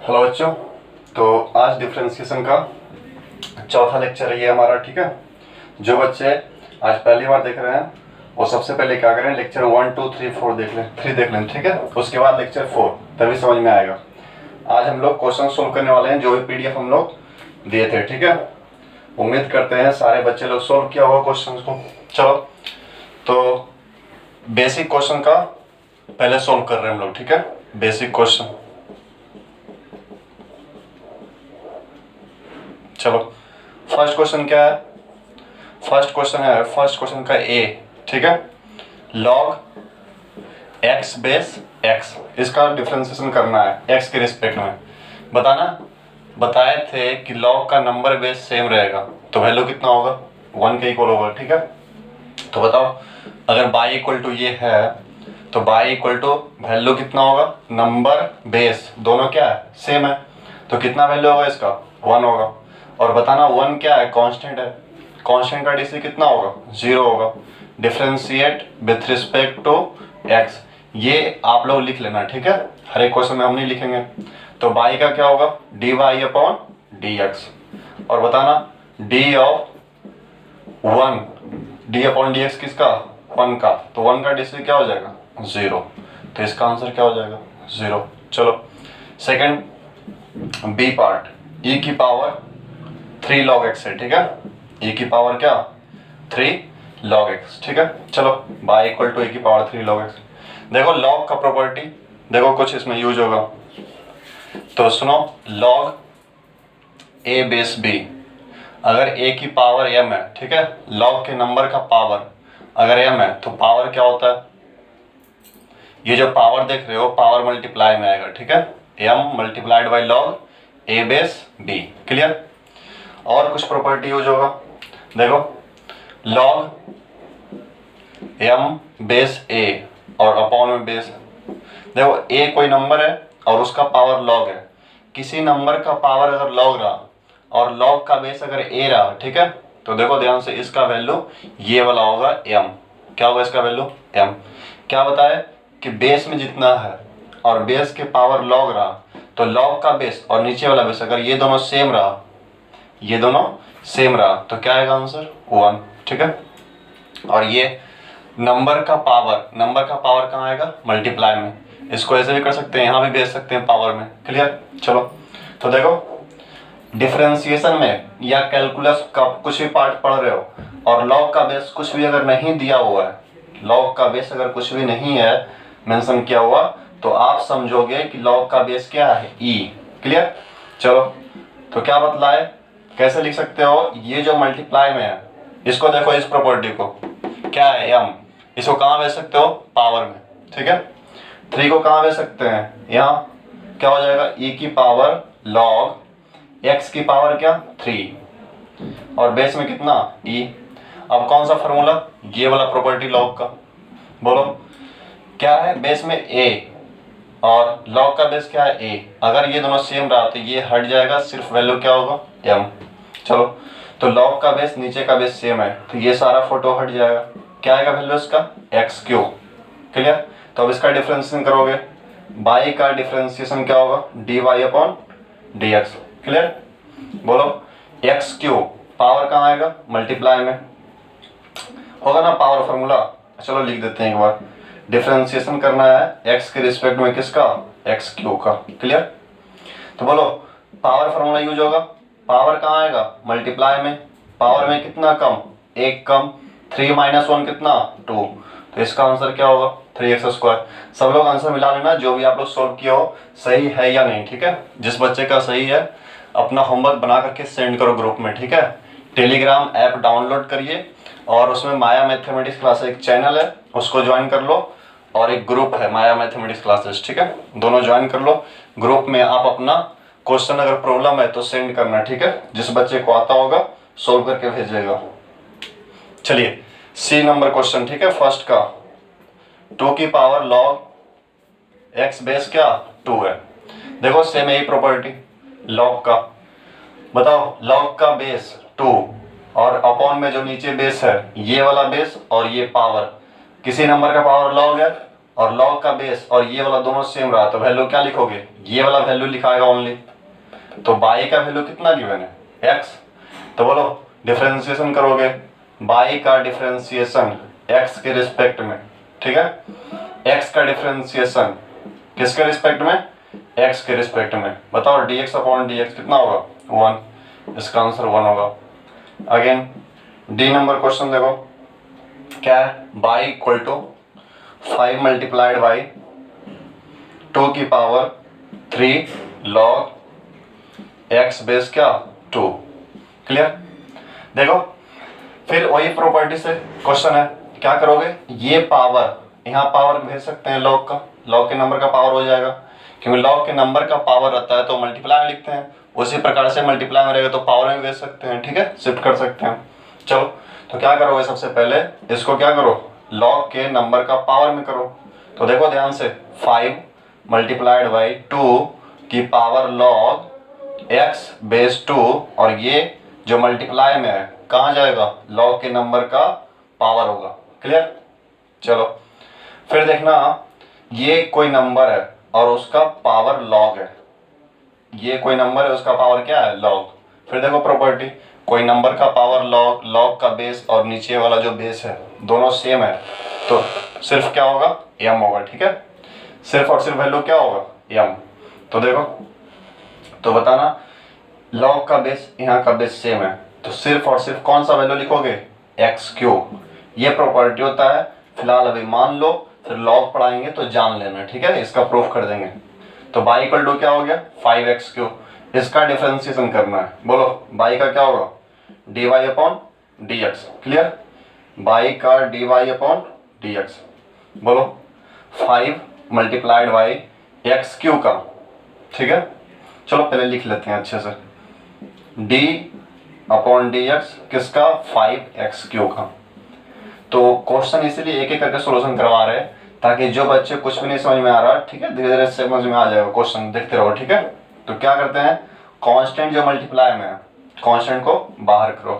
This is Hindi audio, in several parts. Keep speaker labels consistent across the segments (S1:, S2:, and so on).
S1: हेलो बच्चों। तो आज डिफरेंशिएशन का चौथा लेक्चर है ये हमारा, ठीक है। जो बच्चे आज पहली बार देख रहे हैं वो सबसे पहले क्या करें, लेक्चर 1 2 3 4 देख लें, 3 देख लें, ठीक है। उसके बाद लेक्चर 4, तभी समझ में आएगा। आज हम लोग क्वेश्चन सोल्व करने वाले हैं जो भी पीडीएफ हम लोग दिए थे, ठीक है। उम्मीद करते हैं सारे बच्चे लोग सोल्व किया होगा क्वेश्चन को। चलो, तो बेसिक क्वेश्चन का पहले सोल्व कर रहे हैं हम लोग, ठीक है। बेसिक क्वेश्चन, चलो। फर्स्ट क्वेश्चन क्या है? फर्स्ट क्वेश्चन का ए, ठीक है। लॉग एक्स बेस एक्स, इसका डिफरेंशिएशन करना है एक्स के रिस्पेक्ट में। बताए थे कि लॉग का नंबर बेस सेम रहेगा तो वैल्यू कितना होगा, 1 के इक्वल होगा, ठीक है। तो बताओ, अगर बाई इक्वल टू ये है तो बाई इक्वल टू वैल्यू कितना होगा, नंबर बेस दोनों क्या है, सेम है, तो कितना वैल्यू होगा इसका, 1 होगा। और बताना 1 क्या है, कांस्टेंट है, कांस्टेंट का डीसी कितना होगा, 0 होगा। Differentiate with respect to x, ये आप लोग लिख लेना, ठीक है। हर एक क्वेश्चन में हम नहीं लिखेंगे। तो बाई का क्या होगा, d y upon d x. और बताना d of 1, d upon d x किसका, 1 का, तो 1 का डीसी क्या हो जाएगा, 0। तो इसका आंसर क्या हो जाएगा, 0। चलो सेकंड बी पार्ट, e की पावर 3 log x है, ठीक है। e की पावर क्या, 3 log x, ठीक है। चलो बाई इक्वल टू e की पावर 3 log x। देखो log का प्रॉपर्टी, देखो कुछ इसमें यूज होगा, तो सुनो। log a बेस b, अगर a की पावर m है, ठीक है, log के नंबर का पावर अगर m है तो पावर क्या होता है, ये जो पावर देख रहे हो पावर मल्टीप्लाई में आएगा, ठीक है। m multiplied by log a base b, clear. और कुछ प्रॉपर्टी यूज होगा, देखो log m बेस a और अपॉन में बेस, देखो a कोई नंबर है और उसका पावर log है। किसी नंबर का पावर अगर log रहा और log का बेस अगर a रहा, ठीक है, तो देखो ध्यान से, इसका वैल्यू ये वाला होगा m। क्या होगा इसका वैल्यू, m। क्या बताए कि बेस में जितना है और बेस के पावर log रहा, तो log का बेस और नीचे वाला बेस अगर ये दोनों सेम रहा, ये दोनों सेम रहा, तो क्या आएगा आंसर, 1, ठीक है। और ये नंबर का पावर कहाँ आएगा, मल्टीप्लाई में। इसको ऐसे भी कर सकते हैं, यहाँ भी भेज सकते हैं पावर में, क्लियर। चलो, तो देखो डिफरेंशिएशन में या कैलकुलस का कुछ भी पार्ट पढ़ रहे हो और लॉग का बेस कुछ भी अगर नहीं दिया हुआ है, लॉग का बेस अगर कुछ भी नहीं है मेंशन किया हुआ, तो आप समझोगे कि लॉग का बेस क्या है, e, क्लियर। चलो, तो क्या बतलाए, कैसे लिख सकते हो, ये जो मल्टीप्लाई में है इसको देखो, इस प्रॉपर्टी को क्या है, m, इसको कहाँ भेज सकते हो, पावर में, ठीक है। 3 को कहाँ भेज सकते हैं, यहाँ क्या हो जाएगा, e की पावर log x की पावर क्या, 3 और बेस में कितना, e। अब कौन सा फॉर्मूला, ये वाला प्रॉपर्टी log का, बोलो क्या है, बेस में a और log का बेस क्या है, a। अगर ये दोनों सेम रहा तो ये हट जाएगा, सिर्फ वैल्यू क्या होगा, m। चलो, तो log का बेस नीचे का बेस सेम है तो ये सारा फोटो हट जाएगा, क्या आएगा वैल्यू इसका, x3, क्लियर। तो अब इसका डिफरेंशिएशन करोगे, बाई का डिफरेंशिएशन क्या होगा, dy अपॉन dx, क्लियर। बोलो x3 पावर कहाँ आएगा, मल्टीप्लाई में होगा ना, पावर फार्मूला। चलो लिख देते हैं एक बार, डिफरेंशिएशन करना है x के रिस्पेक्ट में किसका, x3 का, क्लियर। तो बोलो पावर फार्मूला यूज होगा, पावर कहाँ आएगा, मल्टीप्लाई में, पावर में कितना कम, 1 कम, 3 माइनस 1 कितना, 2, तो इसका आंसर क्या होगा, 3x²। सब लोग आंसर मिला लेना, जो भी आप लोग सोल्व किया हो सही है या नहीं, ठीक है। जिस बच्चे का सही है अपना होमवर्क बना करके सेंड करो ग्रुप में, ठीक है। टेलीग्राम ऐप डाउनलोड करिए और उसमें माया मैथमेटिक्स क्लासेस एक चैनल है, उसको ज्वाइन कर लो, और एक ग्रुप है माया मैथमेटिक्स क्लासेस, ठीक है। दोनों ज्वाइन कर लो, ग्रुप में आप अपना क्वेश्चन अगर प्रॉब्लम है तो सेंड करना, ठीक है। जिस बच्चे को आता होगा सोल्व करके भेजेगा। चलिए सी नंबर क्वेश्चन, ठीक है, फर्स्ट का 2 की पावर log x बेस क्या, 2 है। देखो सेम यही प्रॉपर्टी log का, बताओ log का बेस 2 और अपॉन में जो नीचे बेस है ये वाला बेस और ये पावर, किसी नंबर का पावर log है और log का बेस और ये वाला दोनों सेम रहा तो वैल्यू क्या लिखोगे, ये वाला वैल्यू लिखाएगा ओनली। तो बाई का वैल्यू कितना गिवन है, x। तो बोलो डिफरेंशिएशन करोगे, बाई का डिफरेंशिएशन x के रिस्पेक्ट में, ठीक है, x का डिफरेंशिएशन किसके रिस्पेक्ट में, x के रिस्पेक्ट में। बताओ dx अपॉन dx कितना होगा, 1। इसका आंसर 1 होगा। अगेन डी नंबर क्वेश्चन देखो क्या है, by equal to 5 multiplied by 2 की पावर 3 log x बेस क्या 2। क्लियर। देखो फिर वही प्रॉपर्टी से क्वेश्चन है, क्या करोगे, ये पावर यहाँ पावर भेज सकते हैं log का, log के नंबर का पावर हो जाएगा, क्योंकि log के नंबर का पावर रहता है तो मल्टीप्लाई में लिखते हैं, उसी प्रकार से मल्टीप्लाई में रहेगा तो पावर में भेज सकते हैं, ठीक है, शिफ्ट कर सकते हैं। चलो तो क्या करोगे, सबसे पहले इसको क्या करो, log के नंबर का पावर में करो। तो देखो ध्यान से 5 मल्टीप्लाइड बाई 2 की पावर log x बेस 2, और ये जो मल्टीप्लाई में है कहाँ जाएगा, log के नंबर का पावर होगा। क्लियर। चलो फिर देखना, ये कोई नंबर है और उसका पावर log है, ये कोई नंबर है उसका पावर क्या है, log। फिर देखो प्रॉपर्टी, कोई नंबर का पावर log, log का बेस और नीचे वाला जो बेस है दोनों सेम है तो सिर्फ क्या होगा, m होगा, ठीक है, सिर्फ और सिर्फ वैल्यू क्या होगा, m। तो देखो तो बताना, log का बेस यहाँ का बेस सेम है तो सिर्फ और सिर्फ कौन सा वैल्यू लिखोगे, x3। ये प्रॉपर्टी होता है, फिलहाल अभी मान लो, फिर log पढ़ाएंगे तो जान लेना, ठीक है, इसका प्रूफ कर देंगे। तो बाई इक्वल टू क्या हो गया, 5x3। इसका डिफरेंशिएशन करना है, बोलो बाई का क्या होगा, dy upon dx। Clear. By का dy अपॉन dx, बोलो 5 मल्टीप्लाइड बाई x3 का, ठीक है। चलो पहले लिख लेते हैं अच्छे से, d अपॉन dx किसका, 5x3 का। तो क्वेश्चन इसीलिए एक एक करके सोल्यूशन करवा रहे हैं ताकि जो बच्चे कुछ भी नहीं समझ में आ रहा, ठीक है, धीरे धीरे समझ में आ जाएगा, क्वेश्चन देखते रहो, ठीक है। तो क्या करते हैं, कांस्टेंट जो मल्टीप्लाई में है कांस्टेंट को बाहर करो,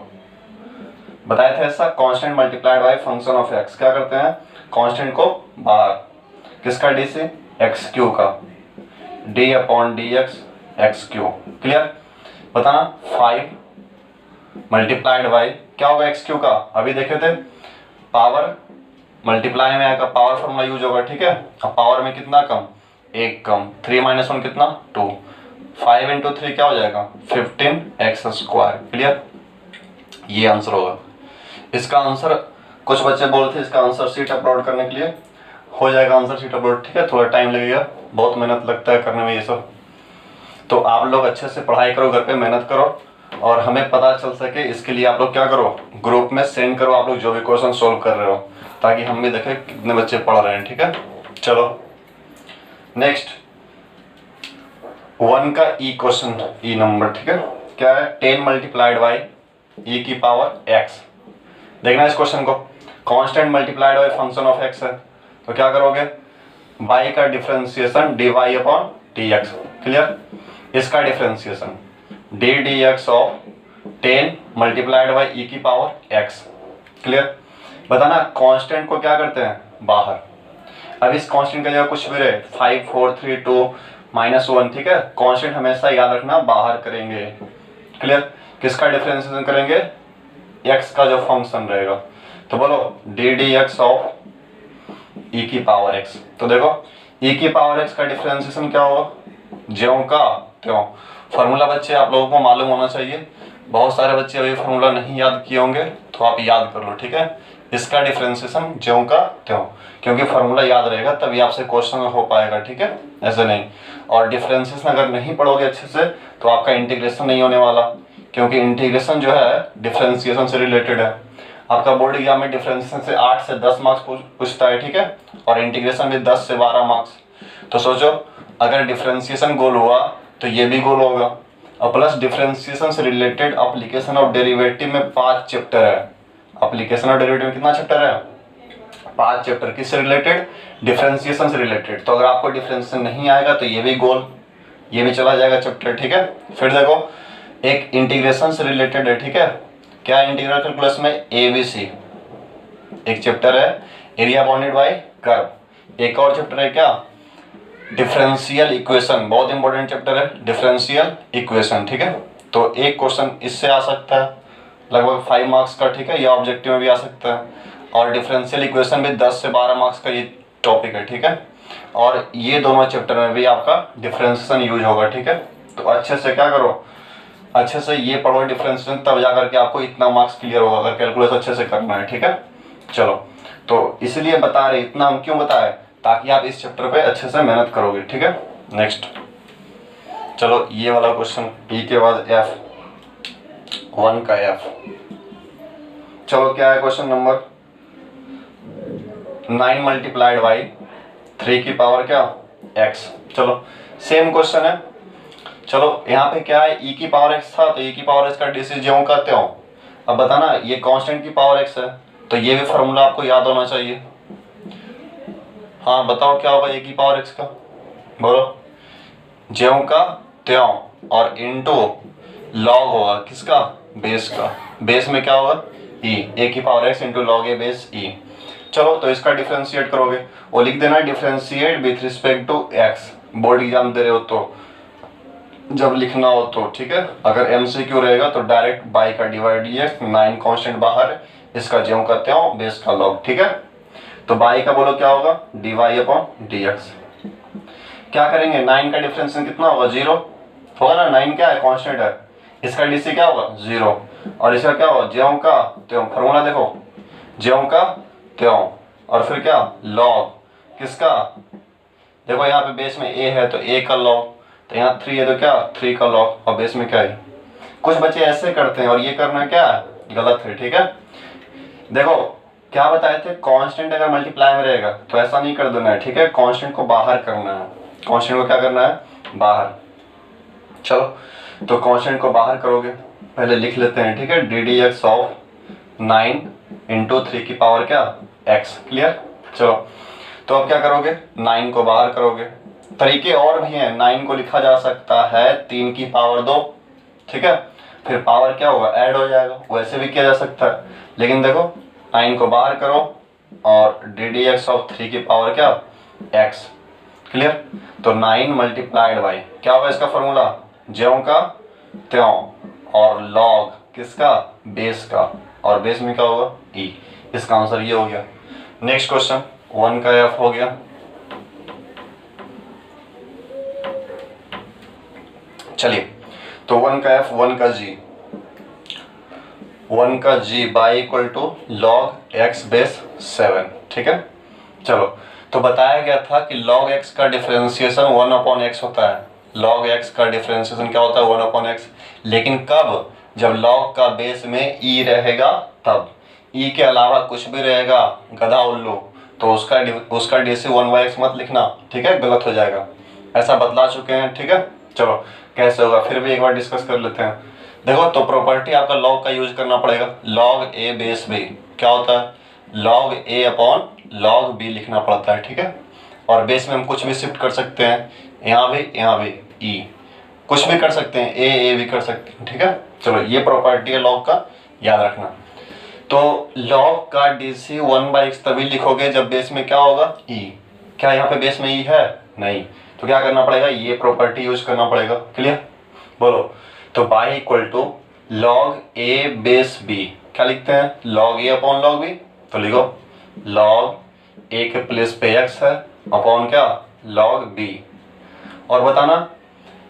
S1: बताए थे ऐसा, constant multiplied by function of x, क्या करते हैं, कांस्टेंट को बाहर, किसका d से, x3 का, d upon dx x3। Clear. बताना 5 मल्टीप्लाइड बाय क्या होगा x3 का, अभी देखे थे पावर मल्टीप्लाई में आएगा, पावर फॉर्मूला यूज होगा, ठीक है। अब पावर में कितना कम, 1 कम, 3 - 1 कितना 2, 5 × 3 क्या हो जाएगा 15x²। क्लियर। ये आंसर होगा। इसका आंसर कुछ बच्चे बोलते हैं इसका आंसर शीट अपलोड करने के लिए, हो जाएगा आंसर शीट अपलोड, ठीक है, थोड़ा टाइम लगेगा, बहुत मेहनत लगता है करने में ये सब। तो आप लोग अच्छे से पढ़ाई करो, घर पे मेहनत करो और हमें पता चल सके, इसके लिए आप लोग क्या करो, ग्रुप में सेंड करो आप लोग जो भी क्वेश्चन सोल्व कर रहे हो, ताकि हम भी देखें कितने बच्चे पढ़ रहे हैं, ठीक है। चलो नेक्स्ट 1 का ई क्वेश्चन, ई नंबर, ठीक है, क्या है, 10 मल्टीप्लाइड बाई e की पावर x। देखना इस क्वेश्चन को, constant multiplied by function of x है तो क्या करोगे, y का differentiation dy upon dx। Clear. इसका differentiation d dx of 10 multiplied by e की पावर x। क्लियर। बताना कांस्टेंट को क्या करते हैं बाहर, अब इस कांस्टेंट का जगह कुछ भी रहे 5 4 3 2 -1, ठीक है, कांस्टेंट हमेशा याद रखना बाहर करेंगे। क्लियर। किसका डिफरेंशिएशन करेंगे, x का जो फंक्शन रहेगा, तो बोलो d dx ऑफ e की पावर x। तो देखो e की पावर x का डिफरेंशिएशन क्या होगा, ज्यों का त्यों। फार्मूला बच्चे आप लोगों को मालूम होना चाहिए, बहुत सारे बच्चे अभी फार्मूला नहीं याद किए होंगे तो आप याद कर लो, ठीक है। इसका डिफरेंशिएशन ज्यों का त्यों, क्योंकि फार्मूला याद रहेगा तभी आपसे क्वेश्चन हो पाएगा, ठीक है, ऐसे नहीं। और डिफरेंशिएशन अगर नहीं पढ़ोगे अच्छे से तो आपका इंटीग्रेशन नहीं होने वाला, क्योंकि इंटीग्रेशन जो है डिफरेंशिएशन से रिलेटेड है। आपका बोर्ड एग्जाम में डिफरेंशिएशन से 8 से 10 मार्क्स पूछता है, ठीक है, और इंटीग्रेशन में 10 से 12 मार्क्स। तो सोचो अगर डिफरेंशिएशन गोल हुआ तो ये भी गोल होगा, और प्लस डिफरेंशिएशन से रिलेटेड एप्लीकेशन ऑफ डेरिवेटिव में 5 चैप्टर है। एप्लीकेशन ऑफ डेरिवेटिव में कितना चैप्टर है, 5 चैप्टर। किससे रिलेटेड, डिफरेंशिएशन से रिलेटेड। तो अगर आपको डिफरेंशिएशन नहीं आएगा तो ये भी गोल, ये भी चला जाएगा चैप्टर, ठीक है। फिर देखो एक इंटीग्रेशन से रिलेटेड है, ठीक है, क्या इंटीग्रल कैलकुलस में ABC एक चैप्टर है, एरिया बाउंडेड बाय कर्व, एक और चैप्टर है क्या, डिफरेंशियल इक्वेशन, बहुत इंपॉर्टेंट चैप्टर है डिफरेंशियल इक्वेशन, ठीक है। तो एक क्वेश्चन इससे आ सकता है लगभग 5 मार्क्स का, ठीक है, या ऑब्जेक्टिव में भी आ सकता है। और डिफरेंशियल इक्वेशन भी 10 से 12 मार्क्स का ये टॉपिक है, ठीक है। और ये दोनों चैप्टर में भी आपका डिफरेंशिएशन यूज होगा, ठीक है। तो अच्छे से क्या करो, अच्छे से ये पढ़ो डिफरेंशिएशन, तब जा करके आपको इतना मार्क्स क्लियर होगा अगर कैलकुलस अच्छे से करना है, ठीक है। चलो, तो इसलिए बता रहे, इतना हम क्यों बताए, ताकि आप इस चैप्टर पे अच्छे से मेहनत करोगे, ठीक है। नेक्स्ट, चलो ये वाला क्वेश्चन, ई के बाद एफ, 1 का एफ। चलो क्या है क्वेश्चन नंबर 9 मल्टीप्लाइड बाई 3 की पावर क्या x। चलो सेम क्वेश्चन है। चलो यहाँ पे क्या है, e की पावर x था, तो e की पावर x का डीसी ज्यों का त्यों। अब बताना, ये कांस्टेंट की पावर x है, तो ये भी फॉर्मूला आपको याद होना चाहिए। हाँ बताओ क्या होगा a की पावर x का, बोलो। ज्यों का त्यों और इनटू लॉग होगा किसका, बेस का। बेस में क्या होगा e, a की power x into log A base e। चलो तो इसका डिफरेंशिएट करोगे, वो लिख देना differentiate with respect to x। Board exam दे रहे हो तो जब लिखना हो तो, ठीक है। अगर एमसीक्यू रहेगा तो डायरेक्ट बाई का डिवाइड dx, 9 कांस्टेंट बाहर, इसका ज्यों का त्यों, बेस का लॉग, ठीक है। तो बाई का बोलो क्या होगा, dy अपॉन dx। क्या करेंगे, 9 का डिफरेंशिएशन कितना होगा, 0 होगा ना, 9 क्या है कांस्टेंट है, इसका डीसी क्या होगा 0, और इसका क्या होगा ज्यों का त्यों। फॉर्मूला देखो, ज्यों का त्यों और फिर क्या लॉग किसका, देखो यहाँ पे बेस में a है तो a का लॉग, तो यहाँ 3 है तो क्या 3 का लॉग, और बेस में क्या है। कुछ बच्चे ऐसे करते हैं और ये करना क्या है गलत है, ठीक है। देखो क्या बताए थे, कांस्टेंट अगर मल्टीप्लाई में रहेगा तो ऐसा नहीं कर देना है, ठीक है। कांस्टेंट को बाहर करना है, कांस्टेंट को क्या करना है बाहर। चलो तो कांस्टेंट को बाहर करोगे, पहले लिख लेते हैं, ठीक है। D d x of 9 into 3 की पावर क्या x, क्लियर। चलो तो अब क्या करोगे, 9 को बाहर करोगे। तरीके और भी हैं, 9 को लिखा जा सकता है 3 की पावर 2, ठीक है, फिर पावर क्या होगा ऐड हो जाएगा, वैसे भी किया जा सकता है। लेकिन देखो 9 को बाहर करो और डी डी एक्स ऑफ 3 की पावर क्या x, क्लियर। तो 9 मल्टीप्लाइड बाई क्या होगा इसका फॉर्मूला, ज्यों का त्यों और लॉग किसका बेस का, और बेस में क्या होगा e। इसका आंसर ये हो गया। नेक्स्ट क्वेश्चन, 1 का f हो गया। चलिए तो 1 का f, 1 का g, 1 का g y equal to log x base 7, ठीक है। चलो तो बताया गया था कि log x का डिफरेंशिएशन 1 अपॉन x होता है। log x का डिफरेंशिएशन क्या होता है 1 अपॉन x, लेकिन कब, जब log का बेस में e रहेगा तब। e के अलावा कुछ भी रहेगा गधा उल्लू तो उसका डीसी 1/x मत लिखना, ठीक है, गलत हो जाएगा। ऐसा बतला चुके हैं, ठीक है। चलो कैसे होगा फिर भी एक बार डिस्कस कर लेते हैं। देखो तो प्रॉपर्टी आपका log का यूज करना पड़ेगा, log a बेस b क्या होता है, log a upon log b लिखना पड़ता है, ठीक है। और बेस में हम कुछ भी शिफ्ट कर सकते हैं, यहाँ भी e, कुछ भी कर सकते हैं, a भी कर सकते हैं, ठीक है। चलो ये प्रॉपर्टी है log का, याद रखना। तो log का डीसी 1/x तभी लिखोगे जब बेस में क्या होगा e। क्या यहाँ पे बेस में e है नहीं, तो क्या करना पड़ेगा, ये प्रॉपर्टी यूज करना पड़ेगा, क्लियर। बोलो तो y equal to log a base b, क्या लिखते हैं log a upon log b, तो लिखो log a के प्लेस पे x है अपॉन क्या log b। और बताना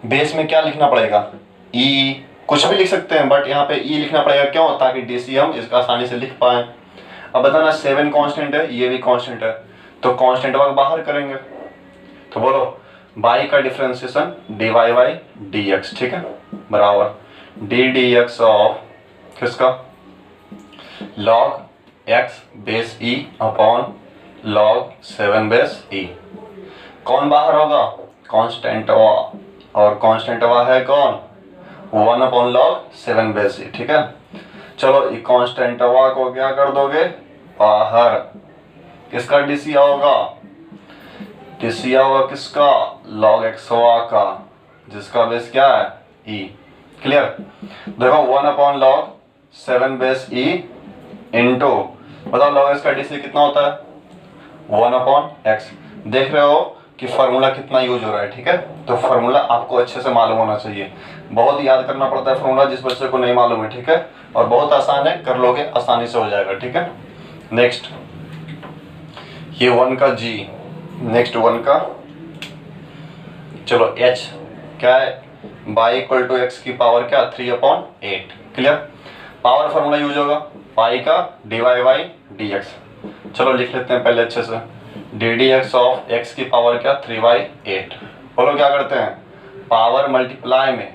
S1: बेस में क्या लिखना पड़ेगा e, कुछ भी लिख सकते हैं बट यहाँ पे e लिखना पड़ेगा, क्यों, ताकि डीसी हम इसका आसानी से लिख पाए। अब बताना 7 कांस्टेंट है, ये भी कांस्टेंट है, तो कांस्टेंट वर्ग बाहर करेंगे। तो बोलो बाई का डिफरेंशिएशन dy बाई dx, ठीक है, बराबर डी डी एक्स ऑफ किसका log x base e upon log 7 base e। कौन बाहर होगा कांस्टेंट और कांस्टेंट है कौन 1 अपॉन log 7 बेस e, ठीक है। चलो ये कांस्टेंट को क्या कर दोगे बाहर, किसका डीसी होगा, डीसी होगा किसका log x का, जिसका बेस क्या है e, क्लियर। देखो 1 upon log 7 base e into बताओ log x का डीसी कितना होता है 1 अपॉन x, देख रहे हो कि फार्मूला कितना यूज हो रहा है, ठीक है। तो फार्मूला आपको अच्छे से मालूम होना चाहिए, बहुत याद करना पड़ता है फार्मूला, जिस बच्चे को नहीं मालूम है, ठीक है। और बहुत आसान है, कर लोगे आसानी से हो जाएगा, ठीक है। नेक्स्ट ये 1 का g, नेक्स्ट 1 का चलो h क्या है, y इक्वल टू एक्स की पावर क्या 3/8, क्लियर। पावर फार्मूला यूज होगा y का dy बाई dx। चलो लिख लेते हैं पहले अच्छे से, D d x of x की पावर क्या 3/8। बोलो क्या करते हैं, पावर मल्टीप्लाई में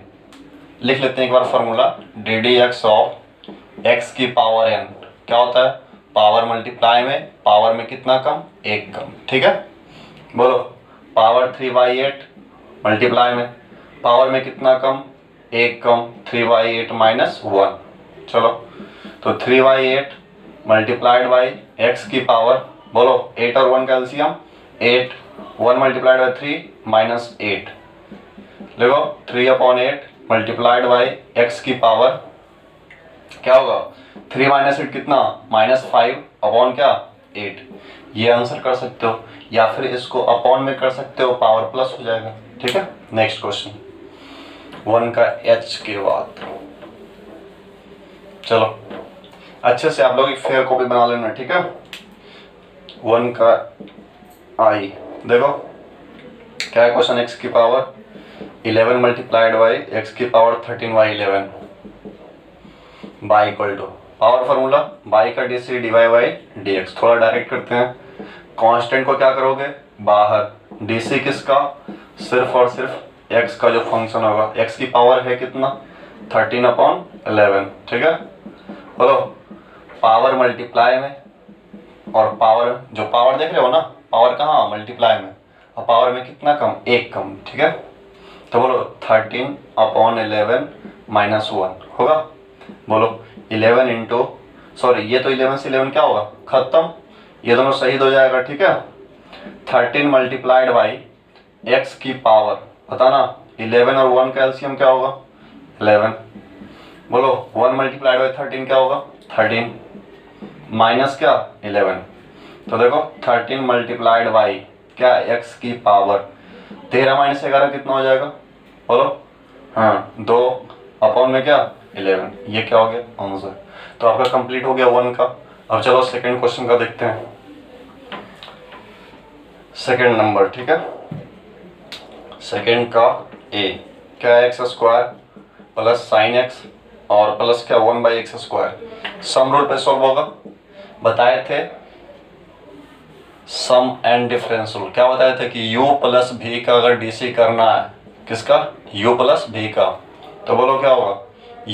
S1: लिख लेते हैं एक बार formula, d d x of x की पावर n क्या होता है, पावर मल्टीप्लाई में पावर में कितना कम, एक कम, ठीक है। बोलो पावर 3/8 मल्टीप्लाई में पावर में कितना कम, एक कम, 3/8 माइनस 1। चलो तो 3/8 मल्टीप्लाइड बाई एक्स की पावर, बोलो 8 और 1 का एलसीएम 8, 1 मल्टीप्लाइड बाई 3 माइनस 8, देखो 3/8 मल्टीप्लाइड बाई एक्स की पावर क्या होगा 3 माइनस 8 कितना, -5 अपॉन क्या 8। ये आंसर कर सकते हो, या फिर इसको अपॉन में कर सकते हो, पावर प्लस हो जाएगा, ठीक है। नेक्स्ट क्वेश्चन 1 का h के बाद, चलो अच्छे से आप लोग एक फेयर कॉपी बना लेना, ठीक है। 1 का i, देखो क्या है क्वेश्चन, x की पावर 11 मल्टीप्लाइड बाई एक्स की power 13/11 by equal to power formula by का d c divide by d x. थोड़ा डायरेक्ट करते हैं, कांस्टेंट को क्या करोगे बाहर, डी सी किसका, सिर्फ और सिर्फ एक्स का जो फंक्शन होगा, एक्स की पावर है कितना 13/11, ठीक है। बोलो पावर मल्टीप्लाई में, और पावर जो पावर देख रहे हो ना, पावर कहाँ मल्टीप्लाई में, और पावर में कितना कम, एक कम, ठीक है। तो बोलो 13/11 माइनस 1 होगा, बोलो 11 इंटू, सॉरी ये तो 11 से 11 क्या होगा खत्म, ये दोनों शहीद हो जाएगा, ठीक है। 13 मल्टीप्लाइड बाई एक्स की पावर, बताना 11 और 1 का एलसीएम क्या होगा 11, बोलो 1 मल्टीप्लाइड बाई 13 क्या होगा 13 माइनस क्या 11। तो देखो 13 मल्टीप्लाइड बाई क्या एक्स की पावर 13 माइनस 11 कितना हो जाएगा, बोलो हाँ 2 अपॉन में क्या 11, ये क्या हो गया आंसर। तो आपका कंप्लीट हो गया 1 का। अब चलो सेकंड क्वेश्चन का देखते हैं, सेकंड नंबर, ठीक है। सेकंड का ए क्या है, x square plus sine x और प्लस क्या 1/x², सम रूल पे सॉल्व होगा। बताए थे सम एंड डिफरेंस रूल, क्या बताए थे कि u प्लस भी का अगर डीसी करना है, किसका u प्लस भी का, तो बोलो क्या होगा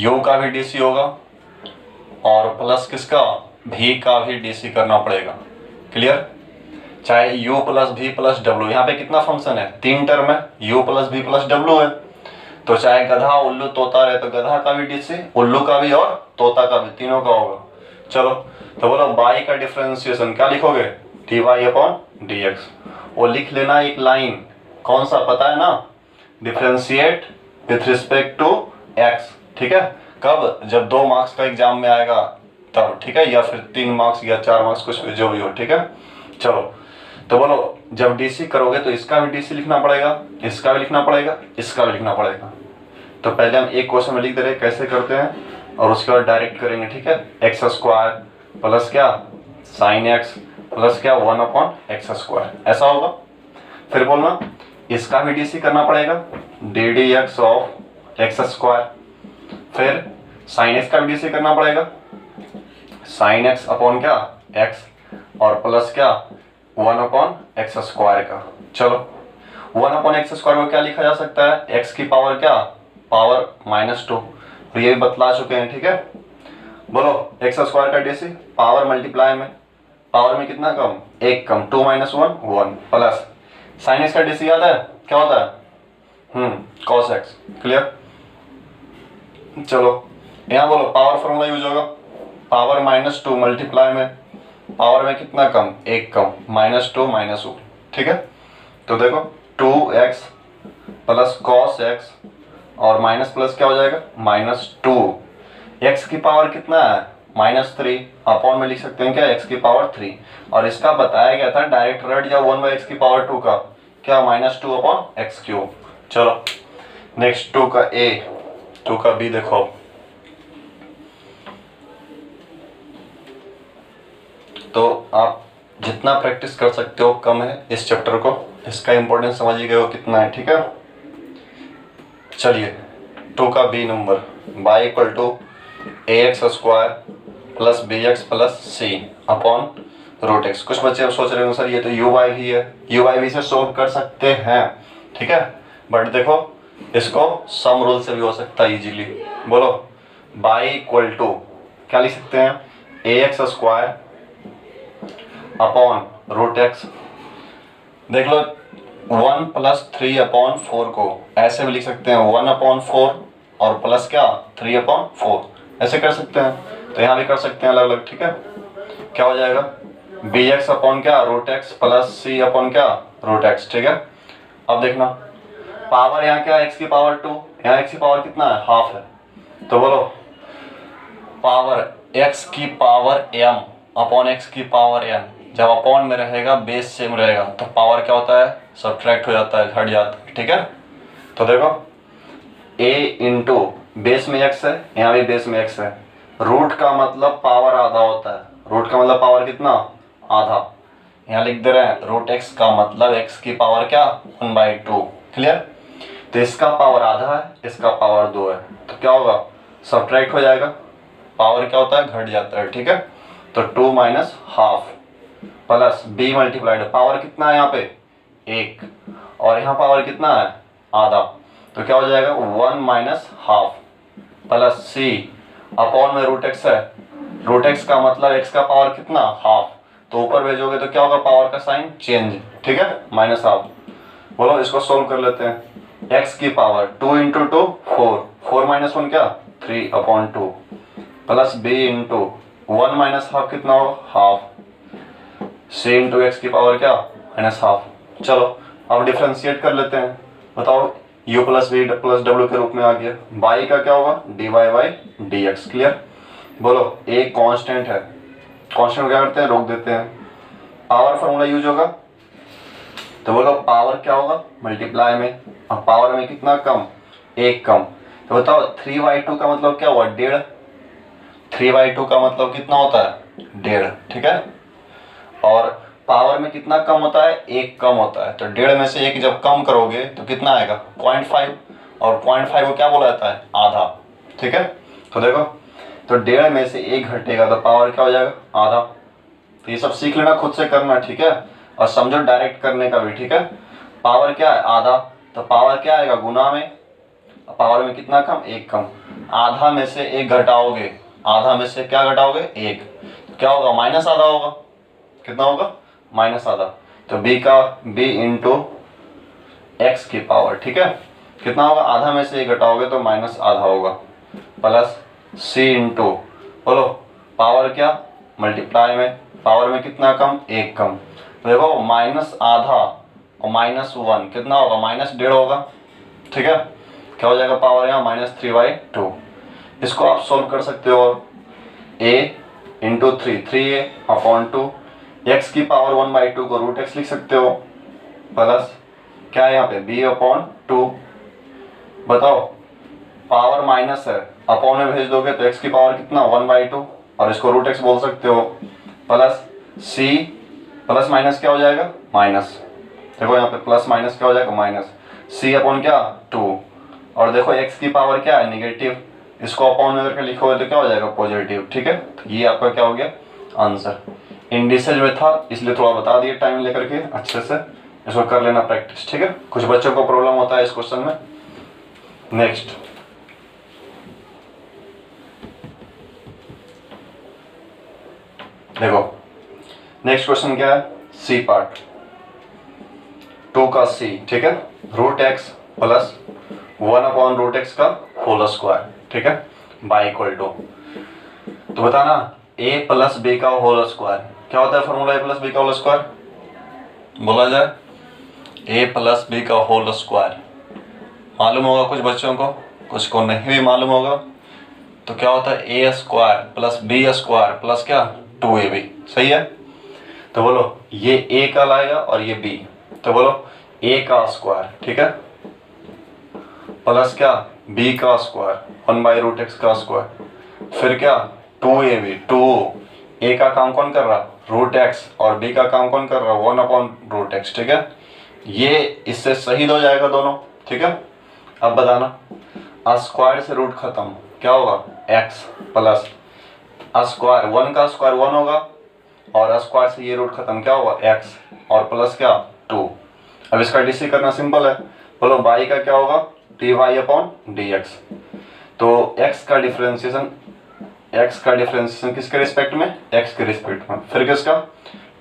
S1: u का भी डीसी होगा और प्लस किसका भी का भी डीसी करना पड़ेगा, क्लियर। चाहे u प्लस भी प्लस डब्ल्यू, यहाँ पे कितना फंक्शन है 3 टर्म है, u प्लस भी प्लस डब्ल्यू है, तो चाहे गधा उल्लू तोता रहे तो गधा का भी डीसी, उल्लू का भी और तोता का भी, तीनों का होगा। चलो तो बोलो बाई का डिफरेंशिएशन क्या लिखोगे dy/dx, वो लिख लेना एक लाइन, कौन सा पता है ना, differentiate with respect to x, ठीक है। कब, जब 2 मार्क्स का एग्जाम में आएगा तब, ठीक है, या फिर 3 मार्क्स या 4 मार्क्स कुछ जो भी हो, ठीक है। चलो तो बोलो जब डीसी करोगे तो इसका भी डीसी लिखना पड़ेगा, इसका भी लिखना पड़ेगा, इसका भी लिखना पड़ेगा। तो पहले हम एक क्वेश्चन में लिख दे रहे हैं कैसे करते हैं, और उसके बाद डायरेक्ट करेंगे, ठीक है। x² प्लस क्या साइन एक्स प्लस क्या 1/x², ऐसा होगा। फिर बोलना इसका भी डीसी करना पड़ेगा, D d x of x², फिर साइन एक्स का भी डीसी करना पड़ेगा, साइन एक्स अपॉन क्या x, और प्लस क्या 1/x² का। चलो 1/x² को क्या लिखा जा सकता है, x की पावर क्या पावर -2, और ये भी बतला चुके हैं, ठीक है। बोलो x² का डीसी पावर मल्टीप्लाई में, पावर में कितना कम एक कम, 2 - 1 1, प्लस साइन एक्स का डीसी याद है क्या होता है cos x, क्लियर। चलो यहाँ बोलो पावर फॉर्मूला यूज होगा, पावर -2 मल्टीप्लाई में पावर में कितना कम एक कम, -2 - 1, ठीक है। तो देखो 2x प्लस cos x और माइनस प्लस क्या हो जाएगा -2, x की पावर कितना है -3 अपॉन में लिख सकते हैं क्या, x की पावर 3। और इसका बताया गया था डायरेक्ट रट या 1/x की पावर 2 का क्या, -2 अपॉन एक्स क्यूब। चलो नेक्स्ट 2 का a, 2 का b देखो। तो आप जितना प्रैक्टिस कर सकते हो कम है इस चैप्टर को, इसका इंपॉर्टेंस समझ ही गए हो कितना है, ठीक है। चलिए 2 का b नंबर, y equal to ax square plus bx plus c upon root x। कुछ बच्चे अब सोच रहे हो सर ये तो uy भी है, uy भी से सोल्व कर सकते हैं, ठीक है, बट देखो इसको सम रूल से भी हो सकता है इजीली। बोलो y इक्वल टू क्या लिख सकते हैं, ax square upon root x। देख लो 1 + 3 अपॉन 4 को ऐसे भी लिख सकते हैं 1 अपॉन 4 और प्लस क्या 3 अपॉन 4, ऐसे कर सकते हैं। तो यहाँ भी कर सकते हैं अलग अलग, ठीक है। क्या हो जाएगा, bx अपॉन क्या root x plus c upon क्या रूट x, ठीक है। अब देखना पावर यहाँ क्या, x की पावर 2, यहाँ x की पावर कितना है, हाफ है। तो बोलो पावर x की पावर m अपॉन x की पावर n, जब अपॉन में रहेगा बेस सेम रहेगा तो पावर क्या होता है, सब्ट्रैक्ट हो जाता है, घट जाता है, ठीक है। तो देखो a इंटू बेस में x है, यहाँ भी बेस में x है, रूट का मतलब पावर आधा होता है, रूट का मतलब पावर कितना, आधा। यहाँ लिख दे रहे हैं रूट x का मतलब x की पावर क्या 1/2, क्लियर। तो इसका पावर आधा है, इसका पावर 2 है, तो क्या होगा, सब्ट्रैक्ट हो जाएगा, पावर क्या होता है, घट जाता है, ठीक है। तो 2 minus half plus b multiplied, power कितना है यहाँ पे 1 और यहाँ पावर कितना है आधा, तो क्या हो जाएगा 1 minus half plus c upon में रूट x है, रूट x का मतलब x का पावर कितना हाफ, तो ऊपर भेजोगे तो क्या होगा, पावर का साइन चेंज, ठीक है, माइनस हाफ। बोलो इसको सोल्व कर लेते हैं, x की पावर 2 इंटू 2 4, 4 माइनस 1 क्या 3 upon 2 plus b into 1 minus half कितना हो हाफ, c इंटू एक्स की पावर क्या माइनस हाफ। चलो अब डिफ्रेंशिएट कर लेते हैं, बताओ u प्लस वी प्लस डब्ल्यू के रूप में आ गया, y का क्या होगा dy बाई dx, क्लियर। बोलो a कांस्टेंट है, कांस्टेंट क्या करते हैं, रोक देते हैं, पावर फॉर्मूला यूज होगा, तो बोलो पावर क्या होगा मल्टीप्लाई में, अब पावर में कितना कम, 1 कम, तो बताओ 3/2 का मतलब क्या हुआ 1.5, 3/2 का मतलब कितना होता है 1.5, ठीक है। और पावर में कितना कम होता है, 1 कम होता है, तो 1.5 में से 1 जब कम करोगे तो कितना आएगा 0.5, और 0.5 को क्या बोला जाता है आधा, ठीक है। तो देखो तो 1.5 में से 1 घटेगा तो पावर क्या हो जाएगा आधा। तो ये सब सीख लेना, खुद से करना, ठीक है, और समझो डायरेक्ट करने का भी, ठीक है। पावर क्या है आधा, तो पावर क्या आएगा गुना में, पावर में कितना कम 1 कम, आधा में से 1 घटाओगे, आधा में से क्या घटाओगे 1, तो क्या होगा माइनस आधा होगा, कितना होगा माइनस आधा। तो b का b इंटू एक्स की पावर, ठीक है, कितना होगा, आधा में से 1 घटाओगे तो माइनस आधा होगा, प्लस c इंटू बोलो पावर क्या मल्टीप्लाई में, पावर में कितना कम 1 कम, तो देखो माइनस आधा और -1 कितना होगा -1.5 होगा, ठीक है। क्या हो जाएगा पावर यहाँ -3/2। इसको आप सोल्व कर सकते हो, a into 3a upon 2, x की पावर 1/2 को रूट x लिख सकते हो, प्लस क्या है यहाँ पे b अपॉन 2, बताओ पावर माइनस है, अपॉन में भेज दोगे तो x की पावर कितना 1/2 और इसको रूट x बोल सकते हो, प्लस c प्लस माइनस क्या हो जाएगा माइनस, देखो यहाँ पे प्लस माइनस क्या हो जाएगा माइनस, c अपॉन क्या 2, और देखो x की पावर क्या है नेगेटिव, इसको अपॉन में करके लिखोगे तो क्या हो जाएगा पॉजिटिव, ठीक है। तो ये आपका क्या हो गया आंसर, इंडिसेज में था इसलिए थोड़ा बता दिए टाइम लेकर के, अच्छे से इसको कर लेना प्रैक्टिस, ठीक है। कुछ बच्चों को प्रॉब्लम होता है इस क्वेश्चन में। नेक्स्ट देखो नेक्स्ट क्वेश्चन क्या है, सी पार्ट 2 का सी, ठीक है, root x plus 1 upon root x का होल स्क्वायर, ठीक है, बाई इक्वल टू, तो बताना a प्लस b का होल स्क्वायर क्या होता है, फॉर्मूला a प्लस b का होल स्क्वायर बोला जाए, a प्लस b का होल स्क्वायर मालूम होगा कुछ बच्चों को, कुछ को नहीं भी मालूम होगा, तो क्या होता है A square plus B square plus क्या 2ab, सही है। तो बोलो ये a का लाएगा और ये b, तो बोलो a का स्क्वायर, ठीक है, प्लस क्या b का स्क्वायर 1/√x का स्क्वायर, फिर क्या 2ab, 2 a का काम कौन कर रहा √x और b का काम कौन कर रहा 1/√x, ठीक है। ये इससे सही हो जाएगा दोनों, ठीक है। अब बताना स्क्वायर से रूट खत्म क्या होगा x प्लस स्क्वायर 1 का स्क्वायर 1 होगा और स्क्वायर से ये रूट खत्म क्या होगा x और प्लस क्या 2। अब इसका डीसी करना सिंपल है, बोलो y का क्या होगा dy/dx। तो x का डिफरेंशिएशन किसके रिस्पेक्ट में x के रिस्पेक्ट में, फिर किसका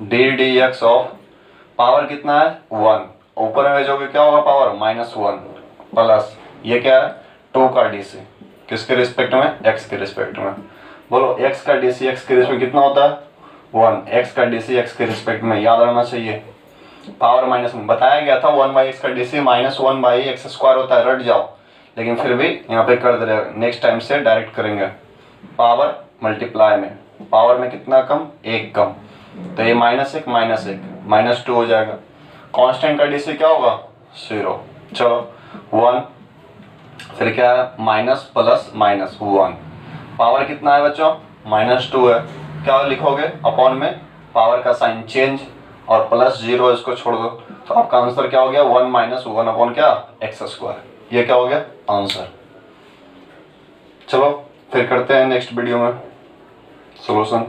S1: ddx ऑफ पावर कितना है 1, ऊपर में भेजोगे क्या होगा पावर -1 प्लस ये क्या है 2 का डीसी किसके रिस्पेक्ट में x के रिस्पेक्ट में। बोलो x का डीसी x के रिस्पेक्ट कितना होता है 1, x का डीसी x के रिस्पेक्ट में याद रहना चाहिए पावर माइनस में बताया गया था 1/x का डीसी -1/x² होता है, रट जाओ, लेकिन फिर भी यहाँ पे कर दे रहे, नेक्स्ट टाइम से डायरेक्ट करेंगे पावर मल्टीप्लाई में, पावर में कितना कम 1 कम, तो ये -1 -2 हो जाएगा। कांस्टेंट का डीसी क्या होगा 0, चलो 1, फिर क्या है माइनस प्लस -1, पावर कितना है बच्चों -2 है, क्या लिखोगे अपॉन में पावर का साइन चेंज और +0 इसको छोड़ दो, तो आपका आंसर क्या हो गया 1 - 1 अपॉन क्या x², ये क्या हो गया आंसर। चलो फिर करते हैं नेक्स्ट वीडियो में सॉल्यूशन।